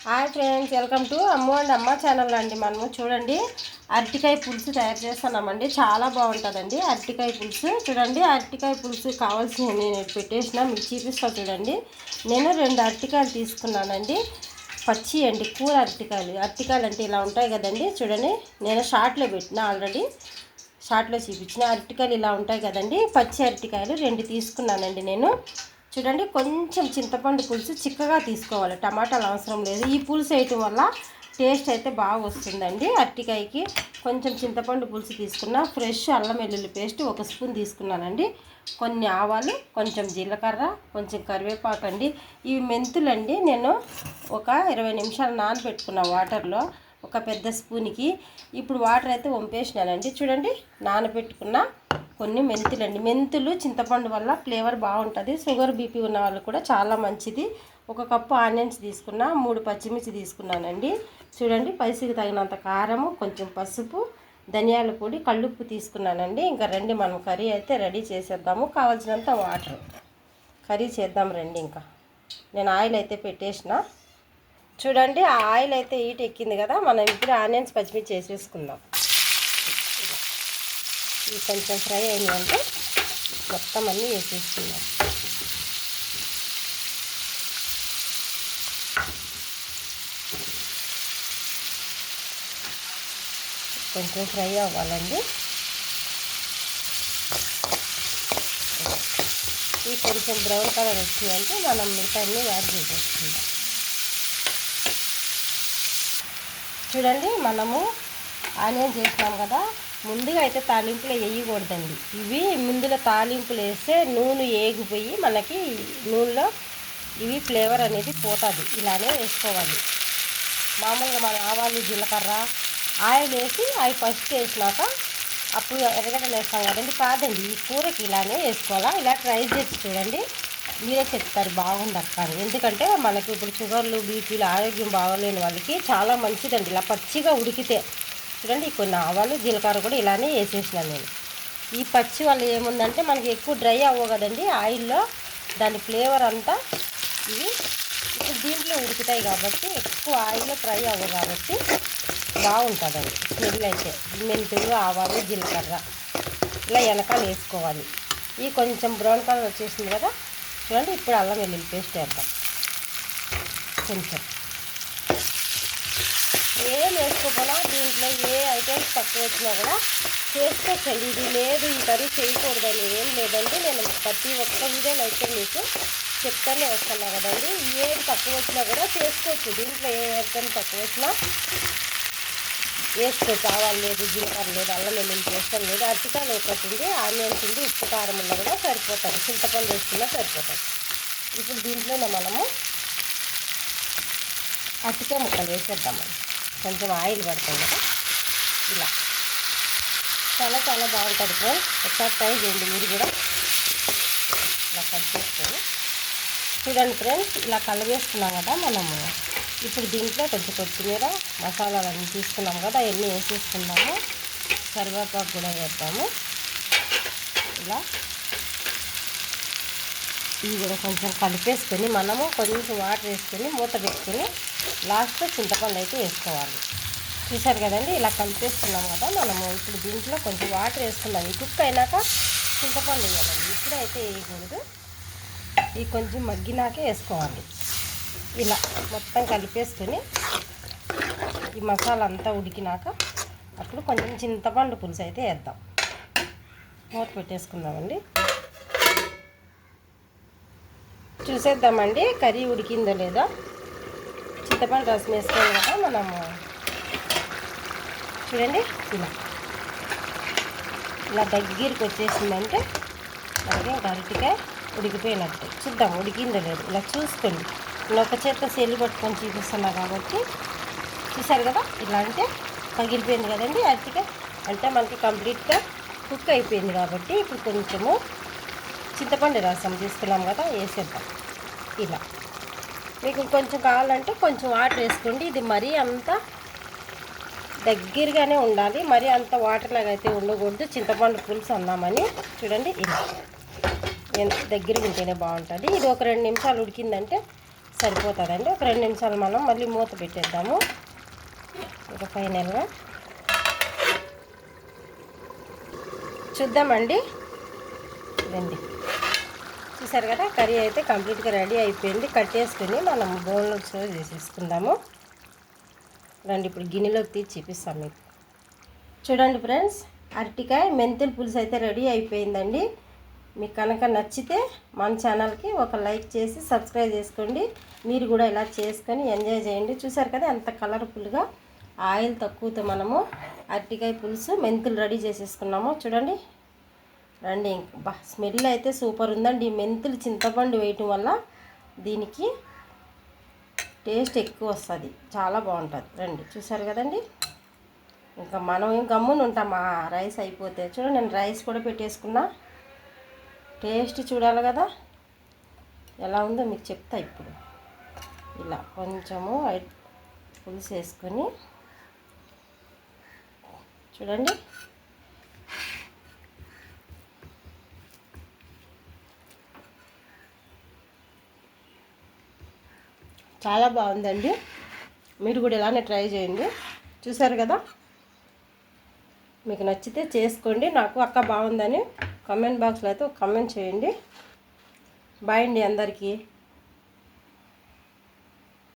Hi friends, welcome to Ammu and అమ్మ channel అండి. మనము చూడండి అరటికాయ పులుసు తయారు చేస్తున్నామండి. చాలా బాగుంటుందండి అరటికాయ పులుసు. చూడండి అరటికాయ పులుసు కావాల్సిన నేను పెట్టేసిన మీకు చూపిస్తా. చూడండి నేను 2 అరటికాయలు తీసుకున్నానండి. పచ్చి అండి, కూర అరటికాయలు. అరటికాయలు అంటే ఇలా ఉంటాయి కదండి. చూడండి నేను షార్ట్లో పెట్టిన, ఆల్రెడీ షార్ట్లో చూపించిన. అరటికాయలు ఇలా ఉంటాయి కదండి. పచ్చి అరటికాయలు 2 తీసుకున్నానండి నేను. చూడండి కొంచెం చింతపండు పులుసు చిక్కగా తీసుకోవాలి, టమాటాలు అవసరం లేదు. ఈ పులుసు వేయటం వల్ల టేస్ట్ అయితే బాగా వస్తుందండి. అరటికాయకి కొంచెం చింతపండు పులుసు తీసుకున్నా. ఫ్రెష్ అల్లం వెల్లుల్లి పేస్ట్ 1 స్పూన్ తీసుకున్నానండి. కొన్ని ఆవాలు, కొంచెం జీలకర్ర, కొంచెం కరివేపాకు అండి. ఇవి మెంతులండి. నేను ఒక 20 నిమిషాలు నానబెట్టుకున్న వాటర్లో, ఒక పెద్ద స్పూన్కి. ఇప్పుడు వాటర్ అయితే వంపేసినానండి. చూడండి నానబెట్టుకున్న కొన్ని మెంతులండి. మెంతులు చింతపండు వల్ల ఫ్లేవర్ బాగుంటుంది. షుగర్ బీపీ ఉన్న వాళ్ళు కూడా చాలా మంచిది. 1 కప్పు ఆనియన్స్ తీసుకున్నా, 3 పచ్చిమిర్చి తీసుకున్నానండి. చూడండి పైసకి తగినంత కారము, కొంచెం పసుపు, ధనియాల పొడి, కళ్ళుప్పు తీసుకున్నానండి. ఇంకా రండి మనం కర్రీ అయితే రెడీ చేసేద్దాము. కావాల్సినంత వాటర్, కర్రీ చేద్దాం రండి. ఇంకా నేను ఆయిల్ అయితే పెట్టేసిన. చూడండి ఆ ఆయిల్ అయితే హీట్ ఎక్కింది కదా. మనం ఇప్పుడు ఆనియన్స్ పచ్చిమిర్చి వేసేసుకుందాం. ఇవి కొంచెం ఫ్రై అయిందంటే మొత్తం అన్నీ వేసేసుకుందాం. కొంచెం ఫ్రై అవ్వాలండి. ఇవి కొంచెం బ్రౌన్ కలర్ వచ్చిందంటే మనం మిగతా అన్నీ యాడ్ చేసేసుకుందాం. చూడండి మనము ఆనియన్ చేసినాం కదా. ముందుగా అయితే తాలింపులు వేయకూడదండి. ఇవి ముందులో తాలింపులు వేస్తే నూనె ఏగిపోయి మనకి నూనెలో ఇవి ఫ్లేవర్ అనేది పోతుంది. ఇలానే వేసుకోవాలి. మామూలుగా మన ఆవాలు, జీలకర్ర, ఆయిల్ వేసి అవి ఫస్ట్ వేసినాక అప్పుడు ఎర్రగడ్డలు వేస్తాం కదండి. కాదండి, ఈ కూరకి ఇలానే వేసుకోవాలా. ఇలా ట్రై చేసి చూడండి, మీరే చెప్తారు బాగుందక్క. ఎందుకంటే మనకి ఇప్పుడు షుగర్లు, బీపీలు, ఆరోగ్యం బాగోలేని వాళ్ళకి చాలా మంచిదండి ఇలా పచ్చిగా ఉడికితే. చూడండి కొన్ని ఆవాలు, జీలకర్ర కూడా ఇలానే వేసేసినాను నేను. ఈ పచ్చి వల్ల ఏముందంటే మనకి ఎక్కువ డ్రై అవ్వవు కదండి ఆయిల్లో, దాని ఫ్లేవర్ అంతా ఇవి ఇప్పుడు దీంట్లో ఉడుకుతాయి కాబట్టి ఎక్కువ ఆయిల్లో ఫ్రై అవ్వవు కాబట్టి బాగుంటుందండి స్మెల్ అయితే. మెంతులు, ఆవాలు, జీలకర్ర ఇలా వెనకాల వేసుకోవాలి. ఇవి కొంచెం బ్రౌన్ కలర్ వచ్చేసింది కదా. చూడండి ఇప్పుడు అల్లం వెల్లుల్లి పేస్ట్ వేద్దాం. కొంచెం ఏం వేసుకోపోయినా దీంట్లో ఏ ఐటమ్స్ తక్కువ వచ్చినా కూడా చేసుకోవచ్చండి. ఇది లేదు ఈ కర్రీ చేయకూడదని ఏం లేదండి. నేను ప్రతి ఒక్క వీడియోలో అయితే మీకు చెప్తానే వస్తున్నా కదండి. ఏది తక్కువ వచ్చినా కూడా చేసుకోవచ్చు. దీంట్లో ఏ ఐటమ్ తక్కువ వచ్చినా వేసుకోవచ్చు. ఆవాలు లేదు, జీలకర్ర లేదు, అల్లం వెల్లుల్లి పేస్ట్ లేదు, అరటికాయలు ఒకటి ఉంది, ఆనియన్స్ ఉంది, ఉప్పు కారం ఉన్నా కూడా సరిపోతుంది. చింతపండు వేసుకున్నా సరిపోతుంది. ఇప్పుడు దీంట్లోనే మనము అరటికాయ ముక్కలు వేసేద్దామండి. కొంచెం ఆయిల్ పడుతుంది కదా. ఇలా చాలా చాలా బాగుంటుంది ఫ్రెండ్స్. ఒకసారి ట్రై చేయండి మీరు కూడా. ఇలా కలిపేసుకొని చూడండి ఫ్రెండ్స్, ఇలా కలవేసుకున్నాం కదా మనము. ఇప్పుడు దీంట్లో కొంచెం కొత్తిమీర, మసాలాలన్నీ తీసుకున్నాం కదా, అవన్నీ వేసేసుకున్నాము. కరివేపాకు కూడా వేద్దాము. ఇలా ఇవి కూడా కొంచెం కలిపేసుకొని మనము కొంచెం వాటర్ వేసుకొని మూత పెట్టుకొని లాస్ట్లో చింతపండు అయితే వేసుకోవాలి. చూసారు కదండి, ఇలా కలిపేసుకున్నాం కదా మనము. ఇప్పుడు దీంట్లో కొంచెం వాటర్ వేసుకున్నాం. ఈ కుక్ అయినాక చింతపండు వేయాలండి. ఇప్పుడైతే వేయకూడదు, ఇవి కొంచెం మగ్గినాకే వేసుకోవాలి. ఇలా మొత్తం కలిపేసుకొని ఈ మసాలా అంతా ఉడికినాక అప్పుడు కొంచెం చింతపండు పులుసు అయితే వేద్దాం. మూత పెట్టేసుకుందామండి. చూసేద్దామండి కర్రీ ఉడికిందో లేదో. చింతపండు రసం వేసుకోవాలి కదా మనము. చూడండి ఇలా దగ్గరికి వచ్చేసిందంటే మనకి ఇంకా అరటికాయ ఉడికిపోయినట్టు. చూద్దాం ఉడికిందో లేదు. ఇలా చూసుకోండి. నేను ఒక చేత్తో సెల్లు పట్టుకొని చూపిస్తున్నా కాబట్టి. చూసారు కదా, ఇలా అంటే పగిలిపోయింది కదండి అరటికాయ. అంటే మనకి కంప్లీట్గా కుక్ అయిపోయింది కాబట్టి ఇప్పుడు కొంచెము చింతపండు రసం తీసుకున్నాం కదా వేసేద్దాం. ఇలా మీకు కొంచెం కావాలంటే కొంచెం వాటర్ వేసుకోండి. ఇది మరీ అంత దగ్గరగానే ఉండాలి, మరీ అంత వాటర్ లాగా అయితే ఉండకూడదు. చింతపండు పులుసు అన్నామని. చూడండి ఇలా దగ్గరగా ఉంటేనే బాగుంటుంది. ఇది ఒక 2 నిమిషాలు ఉడికిందంటే సరిపోతుందండి. ఒక 2 నిమిషాలు మనం మళ్ళీ మూత పెట్టేద్దాము. ఇక ఫైనల్గా చూద్దామండి. రండి, చూసారు కదా కర్రీ అయితే కంప్లీట్గా రెడీ అయిపోయింది. కట్టేసుకుని మనం బౌల్లోకి సర్వ్ చేసేసుకుందాము. రండి, ఇప్పుడు గిన్నెలోకి తీసి చూపిస్తాం మీకు. చూడండి ఫ్రెండ్స్, అరటికాయ మెంతుల పులుసు అయితే రెడీ అయిపోయిందండి. మీకు కనుక నచ్చితే మన ఛానల్కి ఒక లైక్ చేసి సబ్స్క్రైబ్ చేసుకోండి. మీరు కూడా ఇలా చేసుకొని ఎంజాయ్ చేయండి. చూసారు కదా ఎంత కలర్ఫుల్గా ఆయిల్ తక్కువతో మనము అరటికాయ పులుసు మెంతులు రెడీ చేసేసుకున్నాము. చూడండి, రండి. బా స్మెల్ అయితే సూపర్ ఉందండి. మెంతులు చింతపండు వేయటం వల్ల దీనికి టేస్ట్ ఎక్కువ వస్తుంది, చాలా బాగుంటుంది. రండి, చూసారు కదండి. ఇంకా మనం గమ్మున ఉంటాం ఆ రైస్ అయిపోతే. చూడండి, నేను రైస్ కూడా పెట్టేసుకున్నా. టేస్ట్ చూడాలి కదా ఎలా ఉందో మీకు చెప్తా ఇప్పుడు. ఇలా కొంచెము పులుసు వేసుకొని చూడండి, చాలా బాగుందండి. మీరు కూడా ఇలానే ట్రై చేయండి. చూసారు కదా, మీకు నచ్చితే చేసుకోండి. నాకు అక్క బాగుందని కామెంట్ బాక్స్లో అయితే ఒక కామెంట్ చేయండి. బాయ్ అండి అందరికీ.